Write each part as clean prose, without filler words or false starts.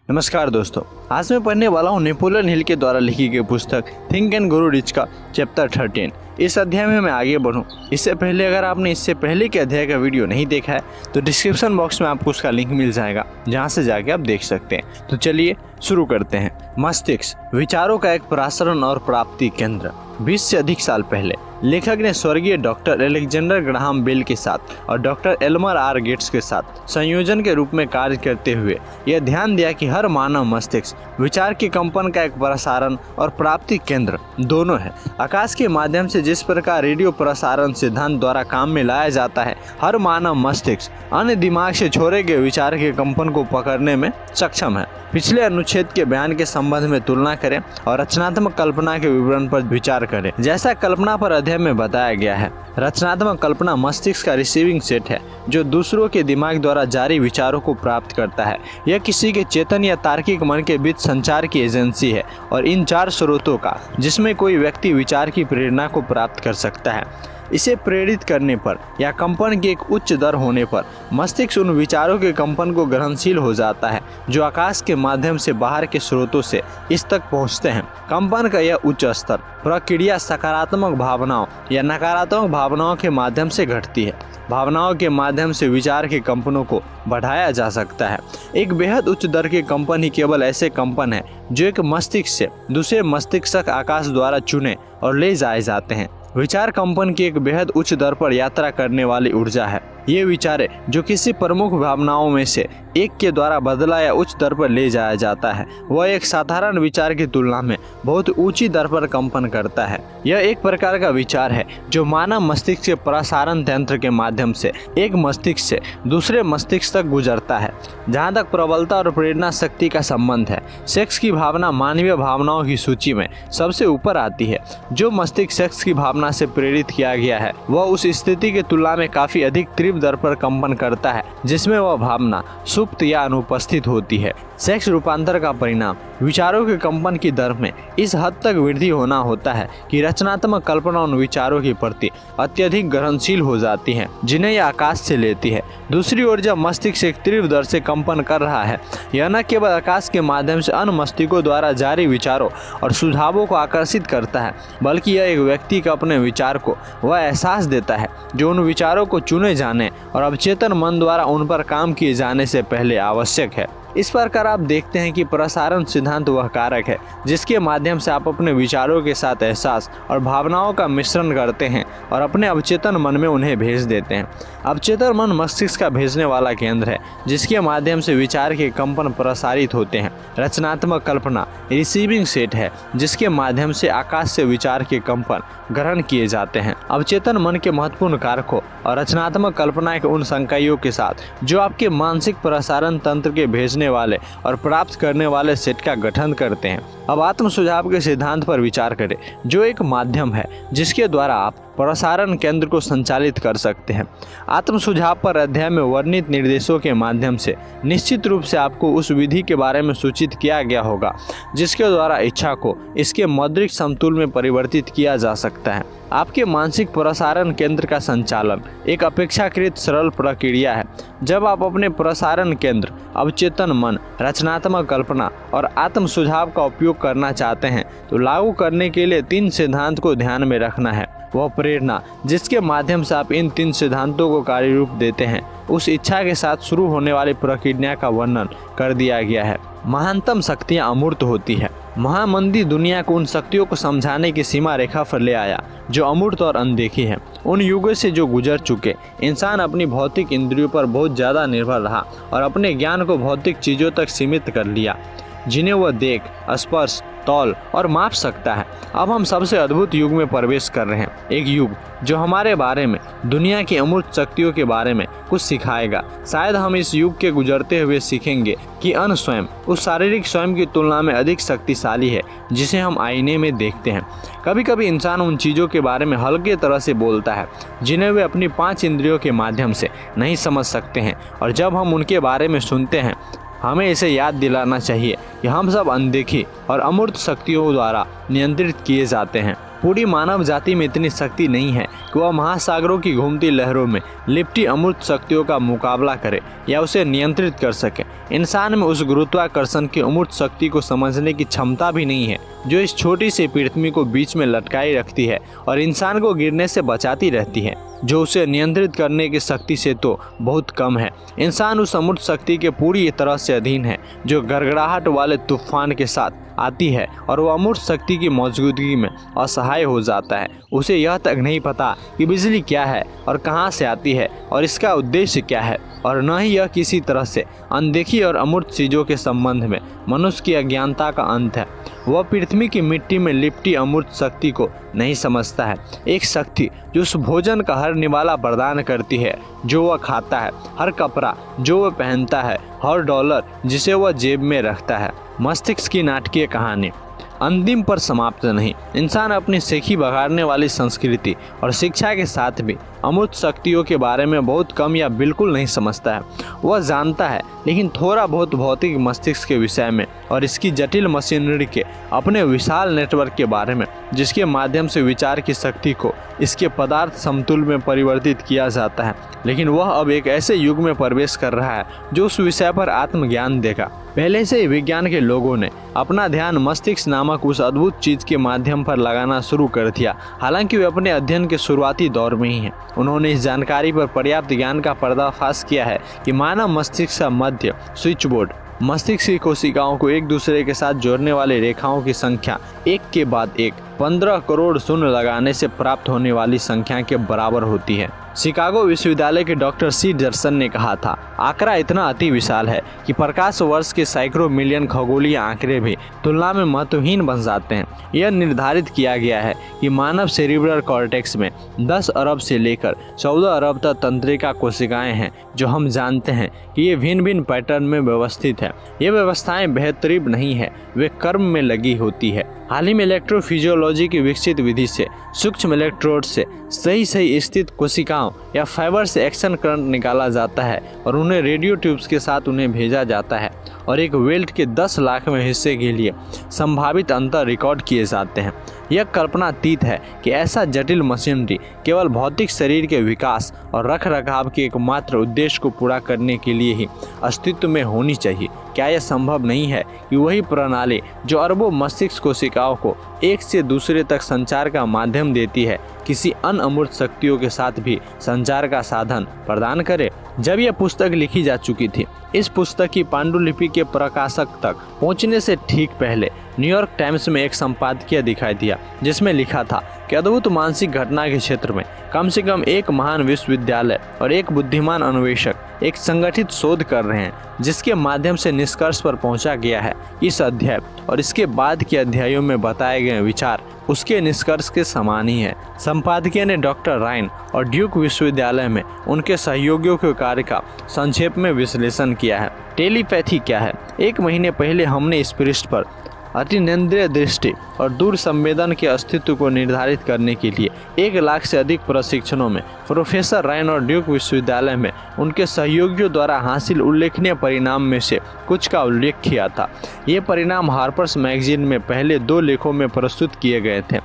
नमस्कार दोस्तों, आज मैं पढ़ने वाला हूँ नेपोलियन हिल के द्वारा लिखी गई पुस्तक थिंक एंड ग्रो रिच का चैप्टर 13। इस अध्याय में मैं आगे बढ़ूँ इससे पहले अगर आपने इससे पहले के अध्याय का वीडियो नहीं देखा है तो डिस्क्रिप्शन बॉक्स में आपको उसका लिंक मिल जाएगा, जहाँ से जाके आप देख सकते हैं। तो चलिए शुरू करते हैं। मस्तिष्क विचारों का एक प्रसारण और प्राप्ति केंद्र। 20 से अधिक साल पहले लेखक ने स्वर्गीय डॉक्टर अलेक्जेंडर ग्राहम बेल के साथ और डॉक्टर एल्मर आर गेट्स के साथ संयोजन के रूप में कार्य करते हुए यह ध्यान दिया कि हर मानव मस्तिष्क विचार के कंपन का एक प्रसारण और प्राप्ति केंद्र दोनों है। आकाश के माध्यम से जिस प्रकार रेडियो प्रसारण सिद्धांत द्वारा काम में लाया जाता है, हर मानव मस्तिष्क अन्य दिमाग से छोड़े गए विचार के कंपन को पकड़ने में सक्षम है। पिछले अनुच्छेद के बयान के संबंध में तुलना करें और रचनात्मक कल्पना के विवरण पर विचार करें। जैसा कल्पना पर अध्याय में बताया गया है, रचनात्मक कल्पना मस्तिष्क का रिसीविंग सेट है जो दूसरों के दिमाग द्वारा जारी विचारों को प्राप्त करता है। यह किसी के चेतन या तार्किक मन के बीच संचार की एजेंसी है और इन चार स्रोतों का जिसमें कोई व्यक्ति विचार की प्रेरणा को प्राप्त कर सकता है। इसे प्रेरित करने पर या कंपन की एक उच्च दर होने पर मस्तिष्क उन विचारों के कंपन को ग्रहणशील हो जाता है जो आकाश के माध्यम से बाहर के स्रोतों से इस तक पहुंचते हैं। कंपन का यह उच्च स्तर प्रक्रिया सकारात्मक भावनाओं या नकारात्मक भावनाओं के माध्यम से घटती है। भावनाओं के माध्यम से विचार के कंपनों को बढ़ाया जा सकता है। एक बेहद उच्च दर के कंपन ही केवल ऐसे कंपन है जो एक मस्तिष्क से दूसरे मस्तिष्क आकाश द्वारा चुने और ले जाए जाते हैं। विचार कंपन की एक बेहद उच्च दर पर यात्रा करने वाली ऊर्जा है। ये विचार जो किसी प्रमुख भावनाओं में से एक के द्वारा बदला या उच्च दर पर ले जाया जाता है, वह एक साधारण विचार की तुलना में बहुत ऊंची दर पर कंपन करता है। यह एक प्रकार का विचार है जो मानव मस्तिष्क के प्रसारण तंत्र के माध्यम से एक मस्तिष्क से दूसरे मस्तिष्क तक गुजरता है। जहाँ तक प्रबलता और प्रेरणा शक्ति का संबंध है, सेक्स की भावना मानवीय भावनाओं की सूची में सबसे ऊपर आती है। जो मस्तिष्क सेक्स की भावना से प्रेरित किया गया है वह उस स्थिति की तुलना में काफी अधिक तीव्र दर पर कंपन करता है जिसमें वह भावना सुप्त या अनुपस्थित होती है। सेक्स रूपांतर का परिणाम विचारों के कंपन की दर में इस हद तक वृद्धि होना होता है कि रचनात्मक कल्पना उन विचारों के प्रति अत्यधिक ग्रहणशील हो जाती है जिन्हें यह आकाश से लेती है। दूसरी ओर जब मस्तिष्क एक तीव्र दर से कंपन कर रहा है, यह न केवल आकाश के माध्यम से अन्य मस्तिष्कों द्वारा जारी विचारों और सुझावों को आकर्षित करता है, बल्कि यह एक व्यक्ति का अपने विचार को वह एहसास देता है जो उन विचारों को चुने जाने और अवचेतन मन द्वारा उन पर काम किए जाने से पहले आवश्यक है। इस प्रकार आप देखते हैं कि प्रसारण सिद्धांत वह कारक है जिसके माध्यम से आप अपने विचारों के साथ एहसास और भावनाओं का मिश्रण करते हैं और अपने अवचेतन मन में उन्हें भेज देते हैं। अवचेतन मन मस्तिष्क का भेजने वाला केंद्र है जिसके माध्यम से विचार के कंपन प्रसारित होते हैं। रचनात्मक कल्पना रिसीविंग सेट है जिसके माध्यम से आकाश से विचार के कंपन ग्रहण किए जाते हैं। अवचेतन मन के महत्वपूर्ण कारकों और रचनात्मक कल्पना के उन संकायों के साथ जो आपके मानसिक प्रसारण तंत्र के भेजने वाले और प्राप्त करने वाले सेट का गठन करते हैं। अब आत्म सुझाव के सिद्धांत पर विचार करें जो एक माध्यम है जिसके द्वारा आप प्रसारण केंद्र को संचालित कर सकते हैं। आत्म सुझाव पर अध्याय में वर्णित निर्देशों के माध्यम से निश्चित रूप से आपको उस विधि के बारे में सूचित किया गया होगा जिसके द्वारा इच्छा को इसके मौद्रिक समतुल में परिवर्तित किया जा सकता है। आपके मानसिक प्रसारण केंद्र का संचालन एक अपेक्षाकृत सरल प्रक्रिया है। जब आप अपने प्रसारण केंद्र अवचेतन मन, रचनात्मक कल्पना और आत्म सुझाव का उपयोग करना चाहते हैं तो लागू करने के लिए 3 सिद्धांत को ध्यान में रखना है। वह प्रेरणा जिसके माध्यम से आप इन 3 सिद्धांतों को कार्य रूप देते हैं, उस इच्छा के साथ शुरू होने वाली प्रक्रिया का वर्णन कर दिया गया है। महानतम शक्तियाँ अमूर्त होती है। महामंदी दुनिया को उन शक्तियों को समझाने की सीमा रेखा पर ले आया जो अमूर्त और अनदेखी है। उन युगों से जो गुजर चुके, इंसान अपनी भौतिक इंद्रियों पर बहुत ज़्यादा निर्भर रहा और अपने ज्ञान को भौतिक चीज़ों तक सीमित कर लिया जिन्हें वह देख, स्पर्श, तौल और माप सकता है। अब हम सबसे अद्भुत युग में प्रवेश कर रहे हैं, एक युग जो हमारे बारे में, दुनिया की अमूर्त शक्तियों के बारे में कुछ सिखाएगा। शायद हम इस युग के गुजरते हुए सीखेंगे कि अन स्वयं उस शारीरिक स्वयं की तुलना में अधिक शक्तिशाली है जिसे हम आईने में देखते हैं। कभी कभी इंसान उन चीज़ों के बारे में हल्के तरह से बोलता है जिन्हें वे अपनी 5 इंद्रियों के माध्यम से नहीं समझ सकते हैं, और जब हम उनके बारे में सुनते हैं हमें इसे याद दिलाना चाहिए कि हम सब अनदेखी और अमूर्त शक्तियों द्वारा नियंत्रित किए जाते हैं। पूरी मानव जाति में इतनी शक्ति नहीं है कि वह महासागरों की घूमती लहरों में लिपटी अमूर्त शक्तियों का मुकाबला करे या उसे नियंत्रित कर सके। इंसान में उस गुरुत्वाकर्षण की अमूर्त शक्ति को समझने की क्षमता भी नहीं है जो इस छोटी सी पृथ्वी को बीच में लटकाए रखती है और इंसान को गिरने से बचाती रहती है, जो उसे नियंत्रित करने की शक्ति से तो बहुत कम है। इंसान उस अमूर्त शक्ति के पूरी तरह से अधीन है जो गड़गड़ाहट वाले तूफान के साथ आती है और वह अमूर्त शक्ति की मौजूदगी में असहाय हो जाता है। उसे यह तक नहीं पता कि बिजली क्या है और कहां से आती है और इसका उद्देश्य क्या है, और न ही यह किसी तरह से अनदेखी और अमूर्त चीज़ों के संबंध में मनुष्य की अज्ञानता का अंत है। वह पृथ्वी की मिट्टी में लिपटी अमूर्त शक्ति को नहीं समझता है, एक शक्ति जो उस भोजन का हर निवाला प्रदान करती है जो वह खाता है, हर कपड़ा जो वह पहनता है, हर डॉलर जिसे वह जेब में रखता है। मस्तिष्क की नाटकीय कहानी अंतिम पर समाप्त नहीं। इंसान अपनी सीखी बघाड़ने वाली संस्कृति और शिक्षा के साथ भी अमूर्त शक्तियों के बारे में बहुत कम या बिल्कुल नहीं समझता है। वह जानता है लेकिन थोड़ा बहुत भौतिक मस्तिष्क के विषय में और इसकी जटिल मशीनरी के अपने विशाल नेटवर्क के बारे में, जिसके माध्यम से विचार की शक्ति को इसके पदार्थ समतुल में परिवर्तित किया जाता है। लेकिन वह अब एक ऐसे युग में प्रवेश कर रहा है जो उस विषय पर आत्मज्ञान देगा। पहले से ही विज्ञान के लोगों ने अपना ध्यान मस्तिष्क नामक उस अद्भुत चीज के माध्यम पर लगाना शुरू कर दिया। हालांकि वे अपने अध्ययन के शुरुआती दौर में ही हैं। उन्होंने इस जानकारी पर पर्याप्त ज्ञान का पर्दाफाश किया है कि मानव मस्तिष्क का मध्य स्विच बोर्ड मस्तिष्क की कोशिकाओं को एक दूसरे के साथ जोड़ने वाली रेखाओं की संख्या एक के बाद एक 15 करोड़ शून्य लगाने से प्राप्त होने वाली संख्या के बराबर होती है। शिकागो विश्वविद्यालय के डॉक्टर सी जर्सन ने कहा था, आंकड़ा इतना अति विशाल है कि प्रकाश वर्ष के सैकड़ों मिलियन खगोलीय आंकड़े भी तुलना में महत्वहीन बन जाते हैं। यह निर्धारित किया गया है कि मानव सेरिब्रल कॉर्टेक्स में 10 अरब से लेकर 14 अरब तक तंत्रिका कोशिकाएं हैं, जो हम जानते हैं कि ये भिन्न भिन्न पैटर्न में व्यवस्थित है। ये व्यवस्थाएं बेहतरीन नहीं है, वे कर्म में लगी होती है। हाल ही में इलेक्ट्रोफिजियोलॉजी की विकसित विधि से सूक्ष्म इलेक्ट्रोड से सही स्थित कोशिकाओं या फाइबर से एक्शन करंट निकाला जाता है और उन्हें रेडियो ट्यूब्स के साथ उन्हें भेजा जाता है और एक वेल्ट के 10 लाखवें हिस्से के लिए संभावित अंतर रिकॉर्ड किए जाते हैं। यह कल्पनातीत है कि ऐसा जटिल मशीनरी केवल भौतिक शरीर के विकास और रखरखाव के एकमात्र उद्देश्य को पूरा करने के लिए ही अस्तित्व में होनी चाहिए। क्या यह संभव नहीं है कि वही प्रणाली जो अरबों मस्तिष्क कोशिकाओं को एक से दूसरे तक संचार का माध्यम देती है, किसी अन्य अमूर्त शक्तियों के साथ भी संचार का साधन प्रदान करे? जब यह पुस्तक लिखी जा चुकी थी, इस पुस्तक की पांडुलिपि के प्रकाशक तक पहुंचने से ठीक पहले न्यूयॉर्क टाइम्स में एक संपादकीय दिखाई दिया जिसमें लिखा था कि अद्भुत मानसिक घटना के क्षेत्र में कम से कम एक महान विश्वविद्यालय और एक बुद्धिमान अन्वेषक एक संगठित शोध कर रहे हैं, जिसके माध्यम से निष्कर्ष पर पहुंचा गया है। इस अध्याय और इसके बाद के अध्यायों में बताए गए विचार उसके निष्कर्ष के समान ही है। संपादकीय ने डॉक्टर राइन और ड्यूक विश्वविद्यालय में उनके सहयोगियों के कार्य का संक्षेप में विश्लेषण किया है। टेलीपैथी क्या है? एक महीने पहले हमने इस पृष्ठ पर अतिनेंद्रिय दृष्टि और दूर संवेदन के अस्तित्व को निर्धारित करने के लिए 1 लाख से अधिक प्रशिक्षणों में प्रोफेसर राइन और ड्यूक विश्वविद्यालय में उनके सहयोगियों द्वारा हासिल उल्लेखनीय परिणाम में से कुछ का उल्लेख किया था। ये परिणाम हार्पर्स मैगजीन में पहले 2 लेखों में प्रस्तुत किए गए थे।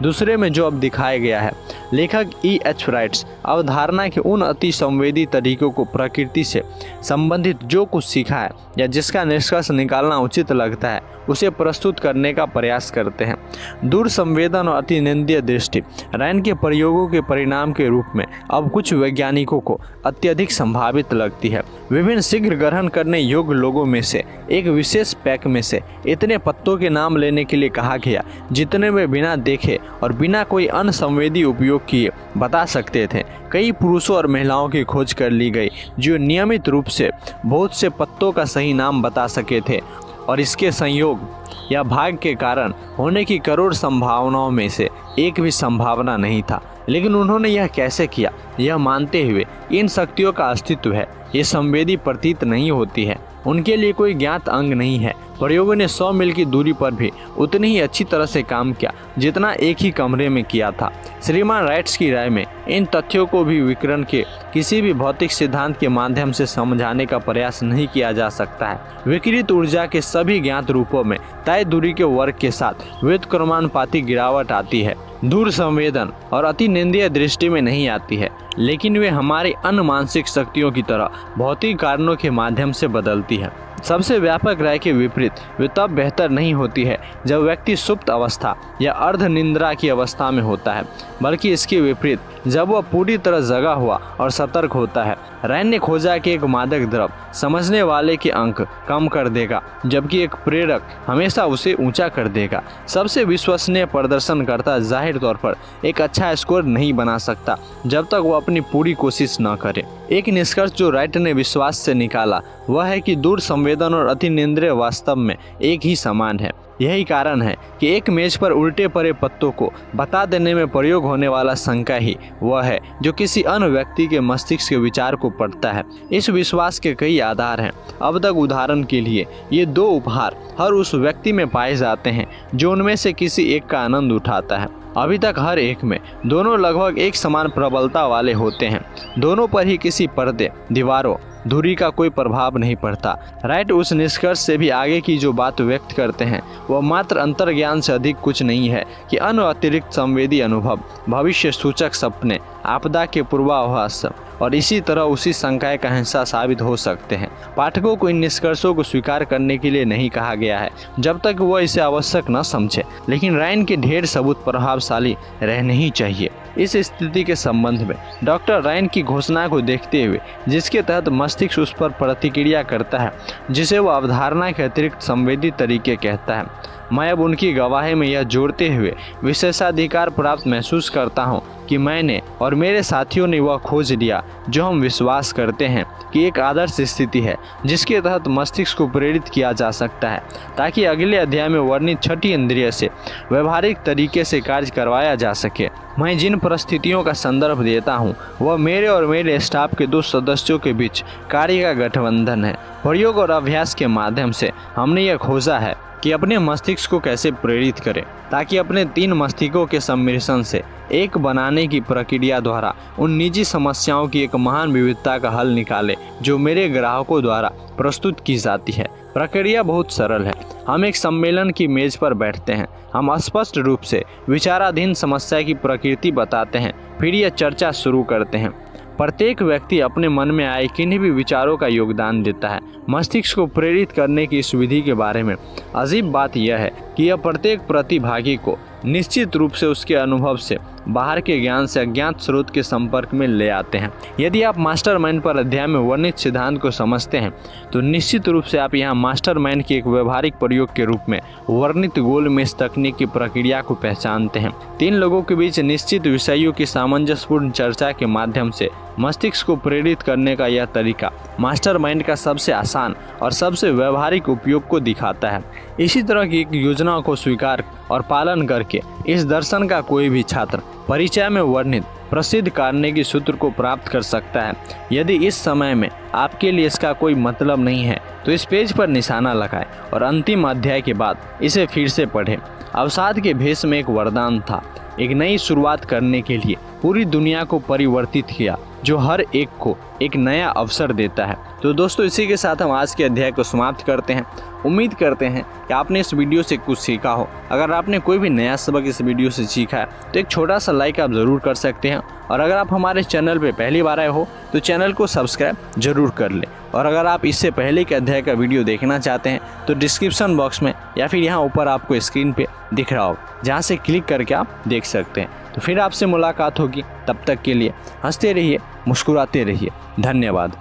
दूसरे में जो अब दिखाया गया है, लेखक E.H. राइट्स अवधारणा के उन अति संवेदी तरीकों को प्रकृति से संबंधित जो कुछ सीखा है या जिसका निष्कर्ष निकालना उचित लगता है उसे प्रस्तुत करने का प्रयास करते हैं। दूर संवेदन और अतिनेंद्रिय दृष्टि राइन के प्रयोगों के परिणाम के रूप में अब कुछ वैज्ञानिकों को अत्यधिक संभावित लगती है। विभिन्न शीघ्र ग्रहण करने योग्य लोगों में से एक विशेष पैक में से इतने पत्तों के नाम लेने के लिए कहा गया जितने वे बिना देखे और बिना कोई अन्य संवेदी उपयोग किए बता सकते थे। कई पुरुषों और महिलाओं की खोज कर ली गई जो नियमित रूप से बहुत से पत्तों का सही नाम बता सके थे, और इसके संयोग या भाग के कारण होने की करोड़ संभावनाओं में से एक भी संभावना नहीं था। लेकिन उन्होंने यह कैसे किया? यह मानते हुए इन शक्तियों का अस्तित्व है, ये संवेदी प्रतीत नहीं होती है, उनके लिए कोई ज्ञात अंग नहीं है। प्रयोगों ने 100 मील की दूरी पर भी उतनी ही अच्छी तरह से काम किया जितना एक ही कमरे में किया था। श्रीमान राइट्स की राय में इन तथ्यों को भी विकिरण के किसी भी भौतिक सिद्धांत के माध्यम से समझाने का प्रयास नहीं किया जा सकता है। विकिरित ऊर्जा के सभी ज्ञात रूपों में तय दूरी के वर्ग के साथ व्युत्क्रमानुपाती गिरावट आती है। दूर संवेदन और अति निंदनीय दृष्टि में नहीं आती है, लेकिन वे हमारी अन्य मानसिक शक्तियों की तरह भौतिक कारणों के माध्यम से बदलती है। सबसे व्यापक राय के विपरीत वे तब बेहतर नहीं होती है जब व्यक्ति सुप्त अवस्था या अर्ध निंद्रा की अवस्था में होता है, बल्कि इसके विपरीत जब वह पूरी तरह जगा हुआ और सतर्क होता है। रैन ने खोजा कि एक मादक द्रव समझने वाले के अंक कम कर देगा, जबकि एक प्रेरक हमेशा उसे ऊंचा कर देगा। सबसे विश्वसनीय प्रदर्शनकर्ता जाहिर तौर पर एक अच्छा स्कोर नहीं बना सकता जब तक वो अपनी पूरी कोशिश न करे। एक निष्कर्ष जो राइट ने विश्वास से निकाला वह है कि दूर संवेदन और अति निंद्रिय वास्तव में एक ही समान है। यही कारण है कि एक मेज पर उल्टे पड़े पत्तों को बता देने में प्रयोग होने वाला संख्या ही वह है जो किसी अन्य व्यक्ति के मस्तिष्क के विचार को पढ़ता है। इस विश्वास के कई आधार हैं। अब तक उदाहरण के लिए ये 2 उपहार हर उस व्यक्ति में पाए जाते हैं जो उनमें से किसी एक का आनंद उठाता है। अभी तक हर एक में दोनों लगभग एक समान प्रबलता वाले होते हैं। दोनों पर ही किसी पर्दे, दीवारों, दूरी का कोई प्रभाव नहीं पड़ता। राइट उस निष्कर्ष से भी आगे की जो बात व्यक्त करते हैं वह मात्र अंतर्ज्ञान से अधिक कुछ नहीं है कि अन्य अतिरिक्त संवेदी अनुभव, भविष्य सूचक सपने, आपदा के पूर्वाभास और इसी तरह उसी संकाय का हिस्सा साबित हो सकते हैं। पाठकों को इन निष्कर्षों को स्वीकार करने के लिए नहीं कहा गया है जब तक वह इसे आवश्यक न समझे, लेकिन राइन के ढेर सबूत प्रभावशाली रहने ही चाहिए। इस स्थिति के संबंध में डॉक्टर राइन की घोषणा को देखते हुए, जिसके तहत मस्तिष्क उस पर प्रतिक्रिया करता है जिसे वह अवधारणा के अतिरिक्त संवेदी तरीके कहता है, मैं अब उनकी गवाही में यह जोड़ते हुए विशेषाधिकार प्राप्त महसूस करता हूं कि मैंने और मेरे साथियों ने वह खोज लिया जो हम विश्वास करते हैं कि एक आदर्श स्थिति है जिसके तहत मस्तिष्क को प्रेरित किया जा सकता है ताकि अगले अध्याय में वर्णित छठी इंद्रिय से व्यवहारिक तरीके से कार्य करवाया जा सके। मैं जिन परिस्थितियों का संदर्भ देता हूं वह मेरे और मेरे स्टाफ के 2 सदस्यों के बीच कार्य का गठबंधन है। प्रयोग और अभ्यास के माध्यम से हमने यह खोजा है कि अपने मस्तिष्क को कैसे प्रेरित करें ताकि अपने 3 मस्तिष्कों के सम्मिश्रण से एक बनाने की प्रक्रिया द्वारा उन निजी समस्याओं की एक महान विविधता का हल निकाले जो मेरे ग्राहकों द्वारा प्रस्तुत की जाती है। प्रक्रिया बहुत सरल है। हम एक सम्मेलन की मेज पर बैठते हैं, हम स्पष्ट रूप से विचाराधीन समस्या की प्रकृति बताते हैं, फिर यह चर्चा शुरू करते हैं। प्रत्येक व्यक्ति अपने मन में आए किन्हीं भी विचारों का योगदान देता है। मस्तिष्क को प्रेरित करने की इस विधि के बारे में अजीब बात यह है कि यह प्रत्येक प्रतिभागी को निश्चित रूप से उसके अनुभव से बाहर के ज्ञान से अज्ञात स्रोत के संपर्क में ले आते हैं। यदि आप मास्टरमाइंड पर अध्याय में वर्णित सिद्धांत को समझते हैं तो निश्चित रूप से आप यहाँ मास्टरमाइंड के एक व्यवहारिक प्रयोग के रूप में वर्णित गोलमेज तकनीक की प्रक्रिया को पहचानते हैं। 3 लोगों के बीच निश्चित विषयों की सामंजस्यपूर्ण चर्चा के माध्यम से मस्तिष्क को प्रेरित करने का यह तरीका मास्टरमाइंड का सबसे आसान और सबसे व्यवहारिक उपयोग को दिखाता है। इसी तरह की एक योजना को स्वीकार और पालन करके इस दर्शन का कोई भी छात्र परिचय में वर्णित प्रसिद्ध कार्नेगी सूत्र को प्राप्त कर सकता है। यदि इस समय में आपके लिए इसका कोई मतलब नहीं है तो इस पेज पर निशाना लगाएं और अंतिम अध्याय के बाद इसे फिर से पढ़ें। अवसाद के भेष में एक वरदान था, एक नई शुरुआत करने के लिए पूरी दुनिया को परिवर्तित किया जो हर एक को एक नया अवसर देता है। तो दोस्तों इसी के साथ हम आज के अध्याय को समाप्त करते हैं। उम्मीद करते हैं कि आपने इस वीडियो से कुछ सीखा हो। अगर आपने कोई भी नया सबक इस वीडियो से सीखा है तो एक छोटा सा लाइक आप ज़रूर कर सकते हैं, और अगर आप हमारे चैनल पे पहली बार आए हो तो चैनल को सब्सक्राइब जरूर कर लें। और अगर आप इससे पहले के अध्याय का वीडियो देखना चाहते हैं तो डिस्क्रिप्शन बॉक्स में या फिर यहाँ ऊपर आपको स्क्रीन पे दिख रहा हो जहाँ से क्लिक करके आप देख सकते हैं। तो फिर आपसे मुलाकात होगी, तब तक के लिए हंसते रहिए, मुस्कुराते रहिए। धन्यवाद।